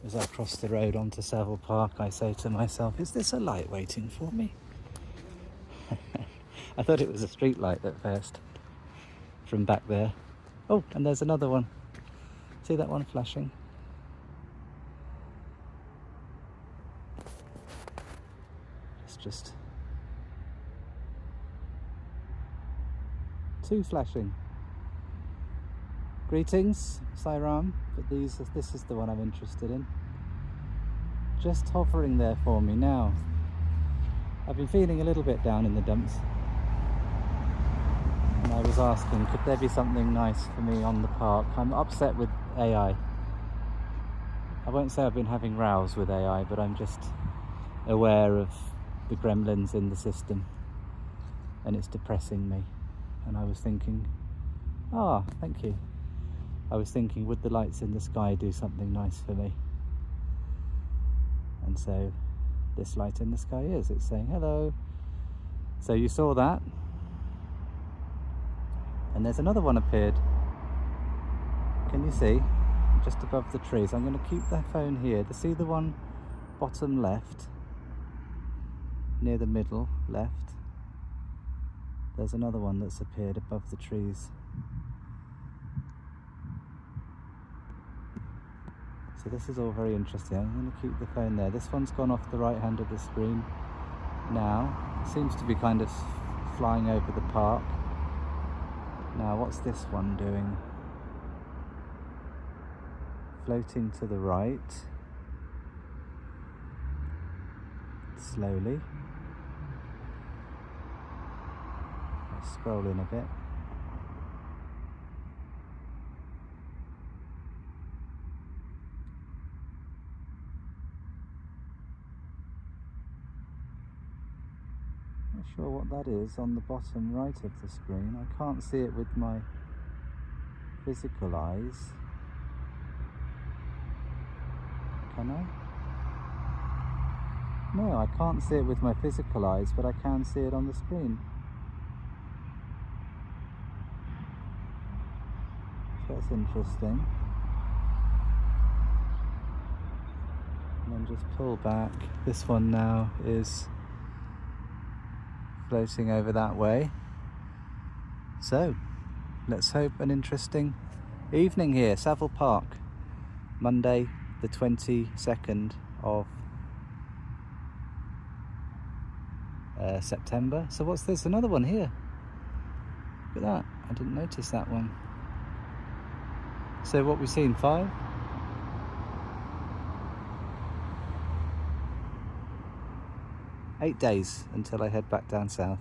As I cross the road onto Savile Park, I say to myself, is this a light waiting for me? I thought it was a street light at first, from back there. Oh, and there's another one. See that one flashing? It's just two flashing. Greetings, Sairam, but this is the one I'm interested in. Just hovering there for me now. I've been feeling a little bit down in the dumps. And I was asking, could there be something nice for me on the park? I'm upset with AI. I won't say I've been having rows with AI, but I'm just aware of the gremlins in the system. And it's depressing me. And I was thinking, thank you. I was thinking, would the lights in the sky do something nice for me? And so this light in the sky is. It's saying hello. So you saw that. And there's another one appeared. Can you see? Just above the trees. I'm going to keep the phone here. To see the one bottom left, near the middle left. There's another one that's appeared above the trees. So this is all very interesting. I'm going to keep the phone there. This one's gone off the right hand of the screen now. It seems to be kind of flying over the park. Now what's this one doing? Floating to the right. Slowly. I'll scroll in a bit. Not sure what that is on the bottom right of the screen. I can't see it with my physical eyes. Can I? No, I can't see it with my physical eyes, but I can see it on the screen. So that's interesting. And then just pull back. This one now is floating over that way. So let's hope an interesting evening here. Savile Park, Monday the 22nd of September. So what's this? Another one here. Look at that. I didn't notice that one. So what we've seen, 5? Eight days until I head back down south.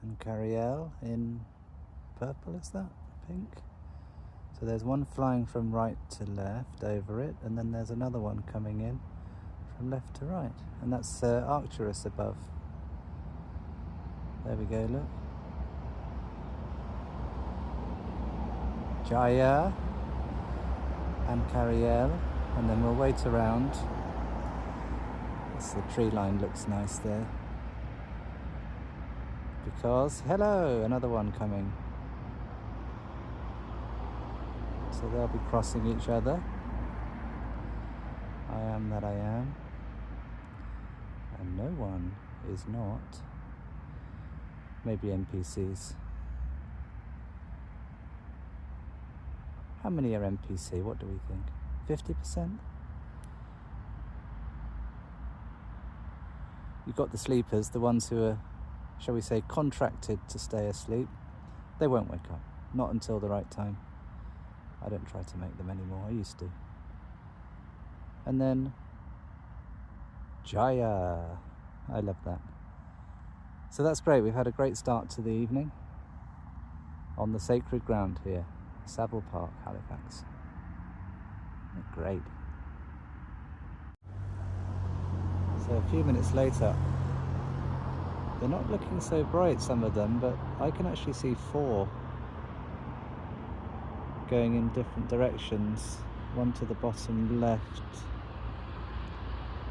And Cariel in purple, is that? Pink? So there's one flying from right to left over it, and then there's another one coming in from left to right. And that's Arcturus above. There we go, look. Jaya and Cariel, and then we'll wait around. The tree line looks nice there. Because, hello, another one coming. So they'll be crossing each other. I am that I am. And no one is not. Maybe NPCs. How many are NPC? What do we think? 50%? You've got the sleepers, the ones who are, shall we say, contracted to stay asleep. They won't wake up. Not until the right time. I don't try to make them anymore. I used to. And then Jaya. I love that. So that's great. We've had a great start to the evening on the sacred ground here, Savile Park, Halifax. Great. So a few minutes later, they're not looking so bright, some of them, but I can actually see 4 going in different directions. One to the bottom left.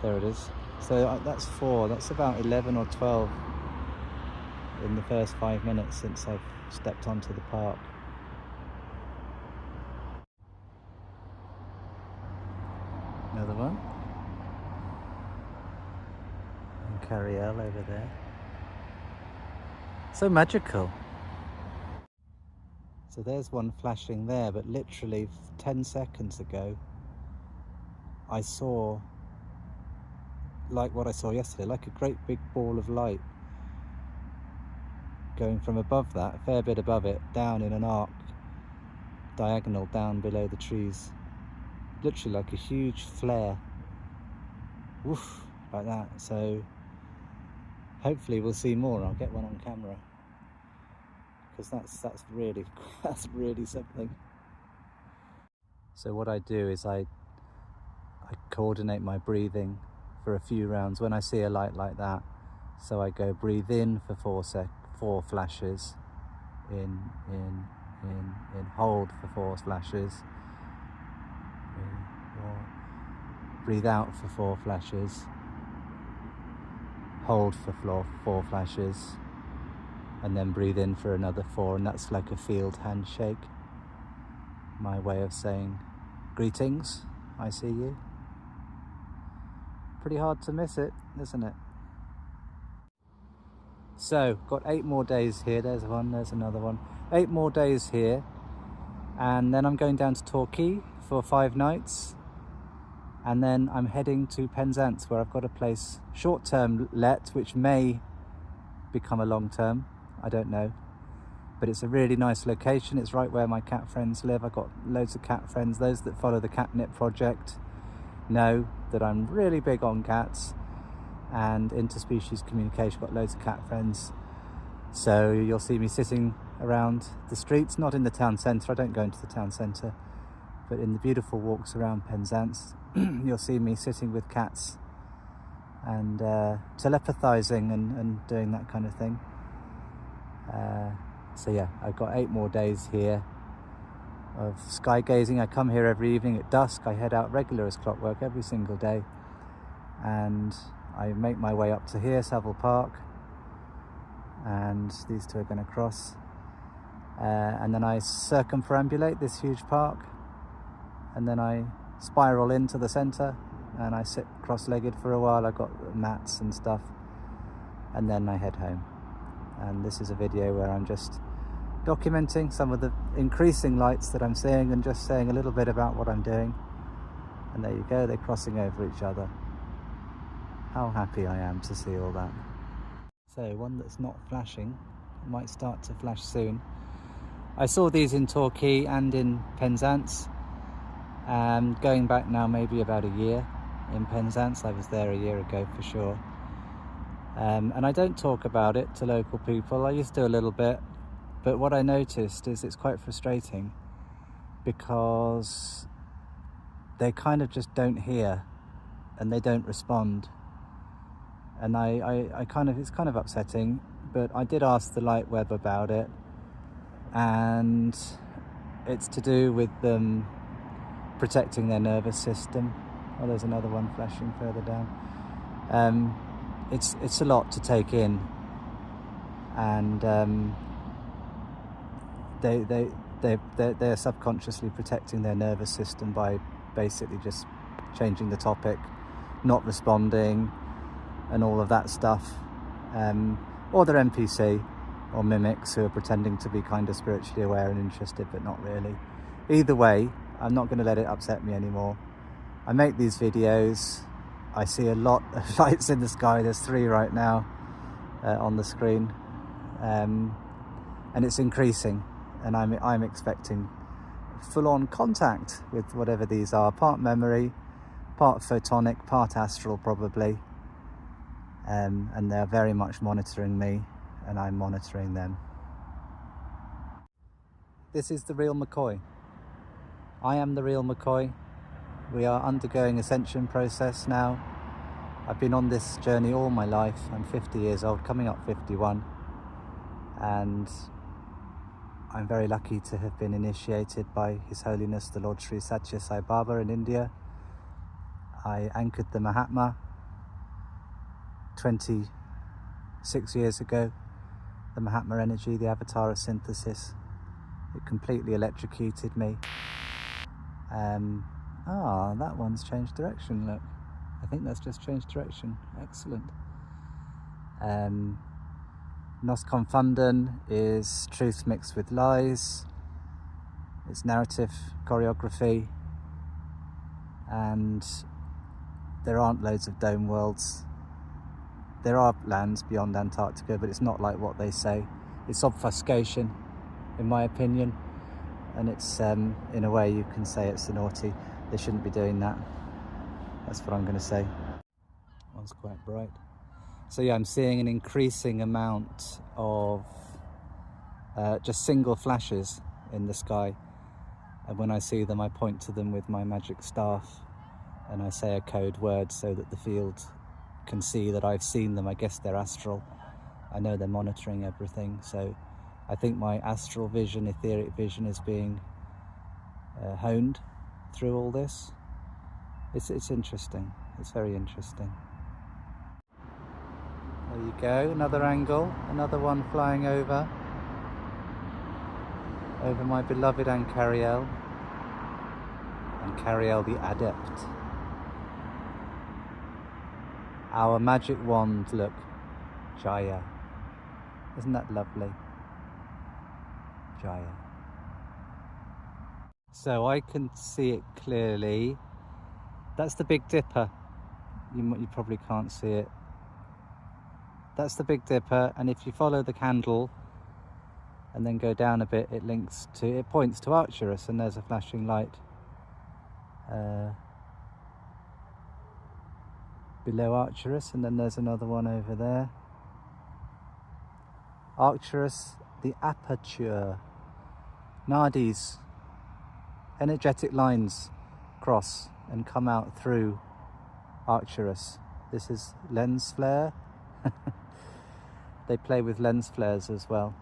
There it is. So that's 4. That's about 11 or 12 in the first 5 minutes since I've stepped onto the park. one. And Cariel over there. So magical. So there's one flashing there, but literally 10 seconds ago I saw like what I saw yesterday, like a great big ball of light going from above that, a fair bit above it, down in an arc, diagonal down below the trees. Literally like a huge flare. Woof, like that. So hopefully we'll see more. I'll get one on camera, because that's really that's really something. So what I do is I coordinate my breathing for a few rounds when I see a light like that. So I go breathe in for 4 flashes, in, hold for 4 flashes, breathe out for 4 flashes, hold for 4 flashes, and then breathe in for another 4, and that's like a field handshake. My way of saying greetings, I see you. Pretty hard to miss it, isn't it? So, got 8 more days here. There's one, there's another one. 8 more days here, and then I'm going down to Torquay for 5 nights, and then I'm heading to Penzance, where I've got a place short-term let, which may become a long-term, I don't know. But it's a really nice location. It's right where my cat friends live. I've got loads of cat friends. Those that follow the Catnip project know that I'm really big on cats and interspecies communication. Got loads of cat friends. So you'll see me sitting around the streets, not in the town centre. I don't go into the town centre, but in the beautiful walks around Penzance. You'll see me sitting with cats and telepathising and doing that kind of thing. So yeah, I've got 8 more days here of sky gazing. I come here every evening at dusk. I head out regular as clockwork every single day, and I make my way up to here, Savile Park, and these two are going to cross, and then I circumperambulate this huge park, and then I spiral into the centre, and I sit cross-legged for a while. I've got mats and stuff, and then I head home. And this is a video where I'm just documenting some of the increasing lights that I'm seeing and just saying a little bit about what I'm doing. And there you go, they're crossing over each other. How happy I am to see all that. So one that's not flashing, might start to flash soon. I saw these in Torquay and in Penzance. Going back now maybe about a year in Penzance. I was there a year ago for sure. And I don't talk about it to local people. I used to a little bit, but what I noticed is it's quite frustrating because they kind of just don't hear and they don't respond. And I kind of, it's kind of upsetting, but I did ask the Light Web about it, and it's to do with them protecting their nervous system. Oh, there's another one flashing further down. It's a lot to take in, and they're subconsciously protecting their nervous system by basically just changing the topic, not responding, and all of that stuff. Or they're NPC or mimics who are pretending to be kind of spiritually aware and interested, but not really. Either way, I'm not going to let it upset me anymore. I make these videos. I see a lot of lights in the sky. There's 3 right now on the screen, and it's increasing, and I'm expecting full-on contact with whatever these are. Part memory, part photonic, part astral probably, and they're very much monitoring me, and I'm monitoring them. This is the real McCoy. I am the real McCoy. We are undergoing ascension process now. I've been on this journey all my life. I'm 50 years old, coming up 51, and I'm very lucky to have been initiated by His Holiness the Lord Sri Satya Sai Baba in India. I anchored the Mahatma 26 years ago, the Mahatma energy, the avatar of synthesis. It completely electrocuted me. Ah, that one's changed direction, look. I think that's just changed direction. Excellent. Nos Confunden is truth mixed with lies. It's narrative choreography. And there aren't loads of dome worlds. There are lands beyond Antarctica, but it's not like what they say. It's obfuscation, in my opinion. And it's, in a way, you can say it's naughty. They shouldn't be doing that. That's what I'm going to say. One's quite bright. So yeah, I'm seeing an increasing amount of just single flashes in the sky. And when I see them, I point to them with my magic staff and I say a code word so that the field can see that I've seen them. I guess they're astral. I know they're monitoring everything. So I think my astral vision, etheric vision is being honed through all this. It's interesting. It's very interesting. There you go, another angle, another one flying over my beloved Ancariel. Ancariel the Adept. Our magic wand, look, Jaya. Isn't that lovely? Jaya. So I can see it clearly. That's the Big Dipper. You probably can't see it. That's the Big Dipper, and if you follow the candle and then go down a bit, it points to Arcturus, and there's a flashing light below Arcturus, and then there's another one over there. Arcturus, the aperture. Nadis, energetic lines cross and come out through Arcturus. This is lens flare. They play with lens flares as well.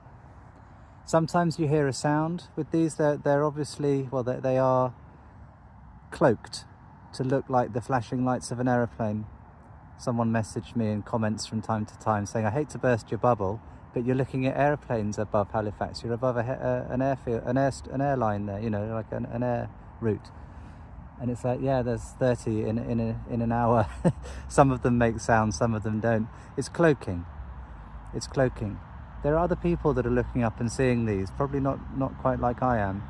Sometimes you hear a sound with these. They're obviously, well, they are cloaked to look like the flashing lights of an aeroplane. Someone messaged me in comments from time to time saying, I hate to burst your bubble, but you're looking at airplanes above Halifax. You're above an airfield, an airline there, you know, like an air route. And it's like, yeah, there's 30 in an hour. Some of them make sound, some of them don't. It's cloaking. It's cloaking. There are other people that are looking up and seeing these, probably not quite like I am.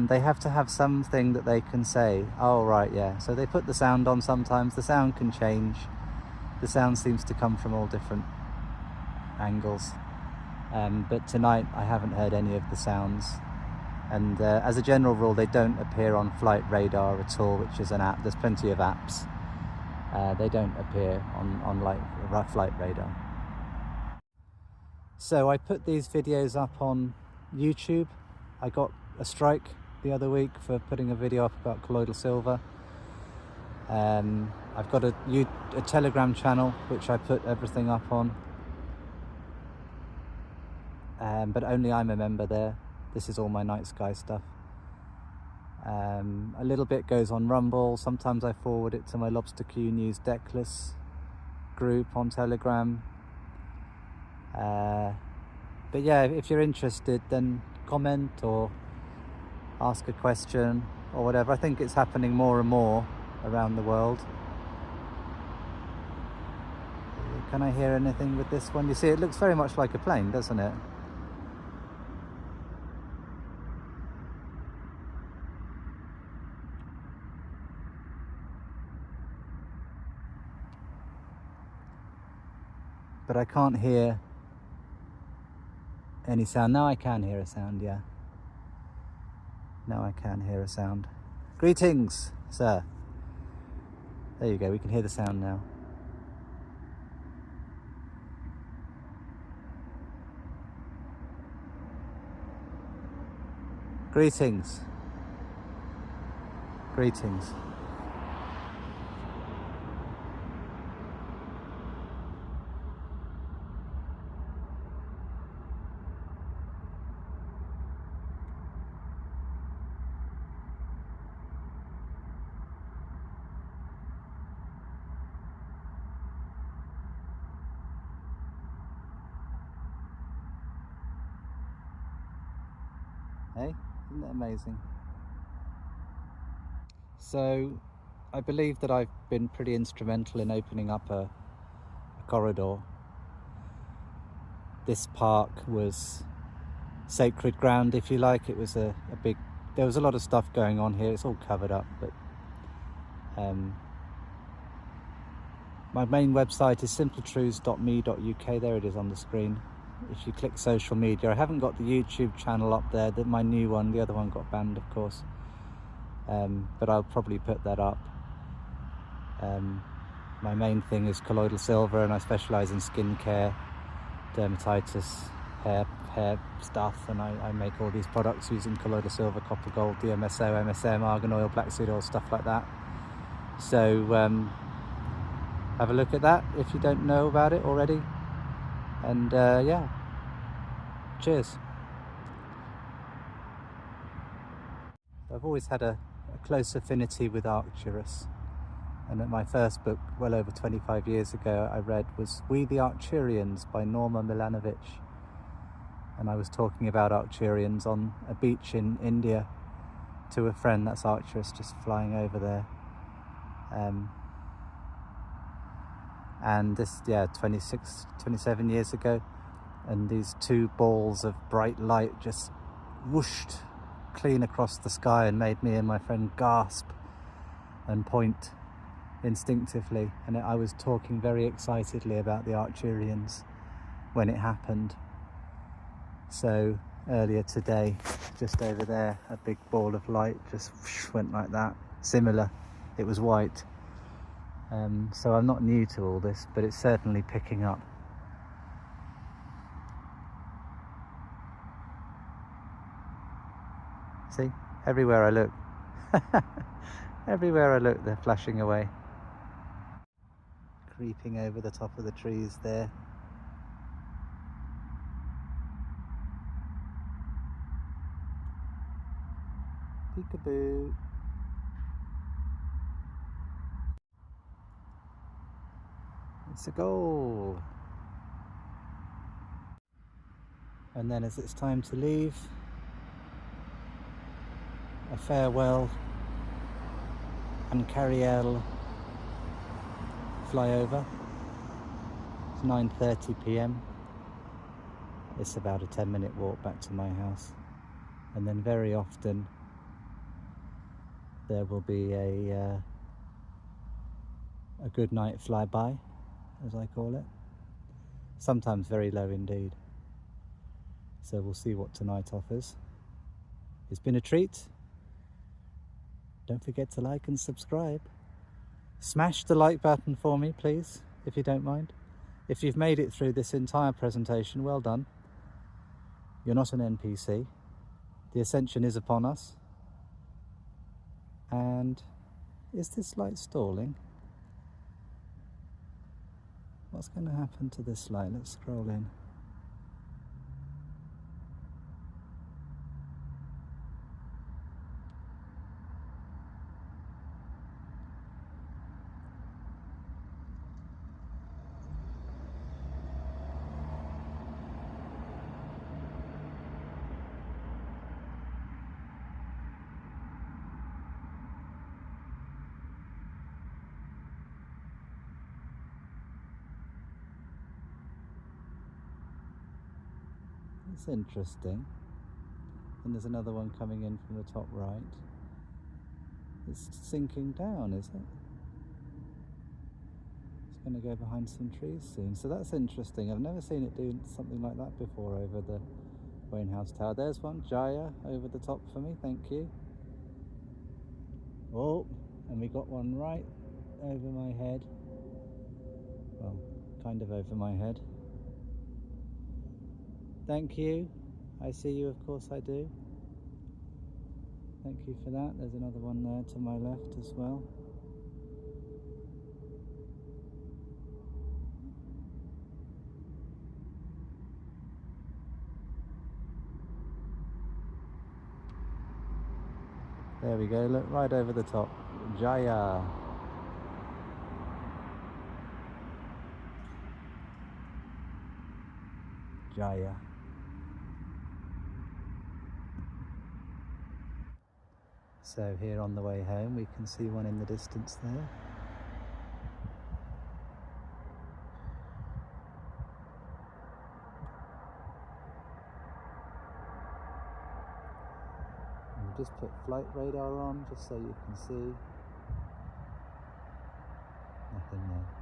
They have to have something that they can say, oh right, yeah. So they put the sound on sometimes. The sound can change. The sound seems to come from all different angles. But tonight I haven't heard any of the sounds. And as a general rule, they don't appear on flight radar at all, which is an app. There's plenty of apps. They don't appear on like rough flight radar. So I put these videos up on YouTube. I got a strike the other week for putting a video up about colloidal silver. I've got a Telegram channel which I put everything up on, but only I'm a member there. This is all my night sky stuff. A little bit goes on Rumble. Sometimes I forward it to my Lobster Q News Deckless group on Telegram. But yeah, if you're interested, then comment or ask a question or whatever. I think it's happening more and more around the world. Can I hear anything with this one? You see, it looks very much like a plane, doesn't it? But I can't hear any sound. Now I can hear a sound, yeah. Now I can hear a sound. Greetings, sir. There you go, we can hear the sound now. Greetings. Greetings. Hey, isn't that amazing? So I believe that I've been pretty instrumental in opening up a corridor. This park was sacred ground, if you like. It was a big, there was a lot of stuff going on here. It's all covered up, but my main website is simpletruths.me.uk. There it is on the screen. If you click social media, I haven't got the YouTube channel up there, my new one. The other one got banned, of course, but I'll probably put that up. My main thing is colloidal silver, and I specialise in skincare, dermatitis, hair stuff, and I make all these products using colloidal silver, copper gold, DMSO, MSM, argan oil, black seed oil, stuff like that. So have a look at that if you don't know about it already, and yeah, cheers. I've always had a close affinity with Arcturus, and my first book, well over 25 years ago, I read was We the Arcturians by Norma Milanovic, and I was talking about Arcturians on a beach in India to a friend. That's Arcturus just flying over there. And this, yeah, 27 years ago, and these two balls of bright light just whooshed clean across the sky and made me and my friend gasp and point instinctively. And I was talking very excitedly about the Arcturians when it happened. So earlier today, just over there, a big ball of light just went like that. Similar, it was white. So I'm not new to all this, but it's certainly picking up. See, everywhere I look, everywhere I look, they're flashing away. Creeping over the top of the trees there. Peekaboo. It's a goal. And then as it's time to leave, a farewell and Cariel flyover. It's 9:30 p.m. It's about a 10-minute walk back to my house, and then very often there will be a good night flyby, as I call it. Sometimes very low indeed. So we'll see what tonight offers. It's been a treat. Don't forget to like and subscribe. Smash the like button for me, please, if you don't mind. If you've made it through this entire presentation, well done. You're not an NPC. The ascension is upon us. And is this light stalling? What's going to happen to this light? Let's scroll in. It's interesting. And there's another one coming in from the top right. It's sinking down, is it? It's going to go behind some trees soon. So that's interesting. I've never seen it do something like that before over the Wainhouse Tower. There's one, Jaya, over the top for me. Thank you. Oh, and we got one right over my head. Well, kind of over my head. Thank you. I see you, of course I do. Thank you for that. There's another one there to my left as well. There we go, look, right over the top. Jaya. Jaya. So here on the way home we can see one in the distance there. And we'll just put flight radar on just so you can see. Nothing there.